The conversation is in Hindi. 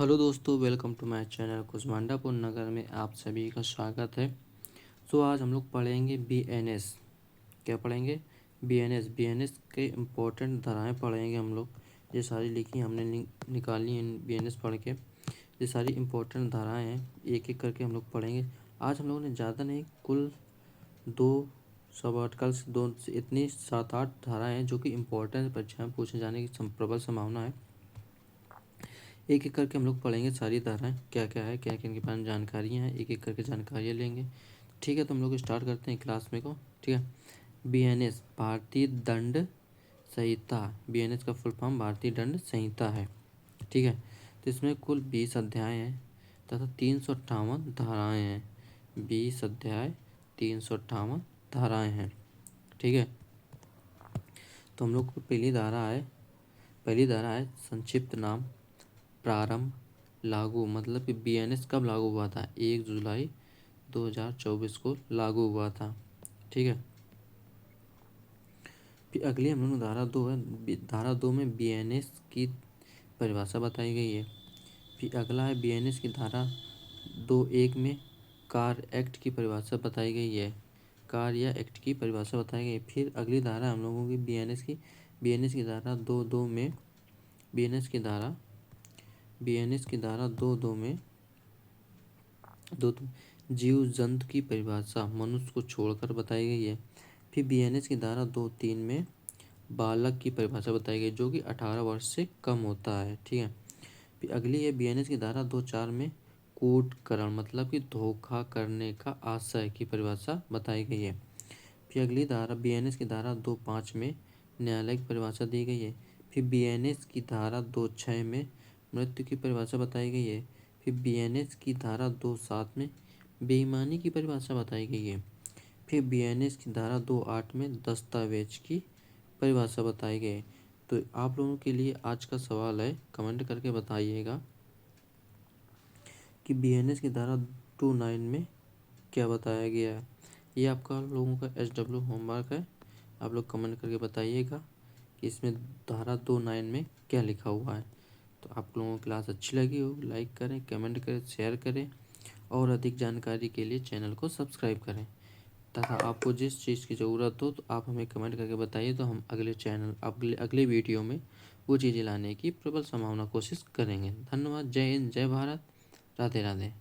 हेलो दोस्तों, वेलकम टू माय चैनल। कुष्मांडापुर नगर में आप सभी का स्वागत है। सो आज हम लोग पढ़ेंगे बीएनएस। क्या पढ़ेंगे? बीएनएस के इम्पोर्टेंट धाराएं पढ़ेंगे हम लोग। ये सारी लिखी हमने निकाली हैं बीएनएस पढ़ के। ये सारी इम्पोर्टेंट धाराएं हैं, एक एक करके हम लोग पढ़ेंगे। आज हम लोगों ने ज़्यादा नहीं, कुल 2 सब आर्टिकल्स, दो इतनी 7-8 धाराएं हैं जो कि इम्पोर्टेंट परीक्षा में पूछे जाने की प्रबल संभावना है। एक एक करके हम लोग पढ़ेंगे सारी धाराएं क्या क्या है, क्या क्या इनके बारे में जानकारियाँ हैं, एक एक करके जानकारियाँ लेंगे। ठीक है, तो हम लोग स्टार्ट करते हैं क्लास में को। ठीक है, बीएनएस भारतीय दंड संहिता। बीएनएस का फुल फॉर्म भारतीय दंड संहिता है। ठीक है, तो इसमें कुल 20 अध्याय हैं तथा 358 धाराएं हैं। 20 अध्याय, 358 धाराएं हैं। ठीक है, तो हम लोग को पहली धारा है संक्षिप्त नाम। प्रारंभ, लागू मतलब कि बीएनएस कब लागू हुआ था? 1 जुलाई 2024 को लागू हुआ था। ठीक है, फिर अगली हम लोग धारा 2 है। धारा 2 में बीएनएस की परिभाषा बताई गई है। फिर अगला है बीएनएस की धारा 2(1) में कार एक्ट की परिभाषा बताई गई है। कार या एक्ट की परिभाषा बताई गई है। फिर अगली धारा हम लोगों की बीएनएस की धारा 2(2) में बीएनएस की धारा 2(2) में जीव जंतु की परिभाषा मनुष्य को छोड़कर बताई गई है। फिर बीएनएस की धारा 2(3) में बालक की परिभाषा बताई गई जो कि 18 वर्ष से कम होता है। ठीक है, फिर अगली है बीएनएस की धारा 2(4) में कूटकरण मतलब कि धोखा करने का आशय की परिभाषा बताई गई है। फिर अगली धारा बीएनएस की धारा 2(5) में न्यायालय की परिभाषा दी गई है। फिर बीएनएस की धारा 2(6) में मृत्यु की परिभाषा बताई गई है। फिर बीएनएस की धारा 2(7) में बेईमानी की परिभाषा बताई गई है। फिर बीएनएस की धारा 2(8) में दस्तावेज की परिभाषा बताई गई है। तो आप लोगों के लिए आज का सवाल है, कमेंट करके बताइएगा कि बीएनएस की धारा 2(9) में क्या बताया गया है। ये आपका लोगों का SW होमवर्क है। आप लोग कमेंट करके बताइएगा कि इसमें धारा 2(9) में क्या लिखा हुआ है। तो आप लोगों को क्लास अच्छी लगी हो, लाइक करें, कमेंट करें, शेयर करें और अधिक जानकारी के लिए चैनल को सब्सक्राइब करें। तथा आपको जिस चीज़ की ज़रूरत हो तो आप हमें कमेंट करके बताइए, तो हम अगले वीडियो में वो चीज़ें लाने की प्रबल संभावना कोशिश करेंगे। धन्यवाद। जय हिंद, जय भारत, राधे राधे।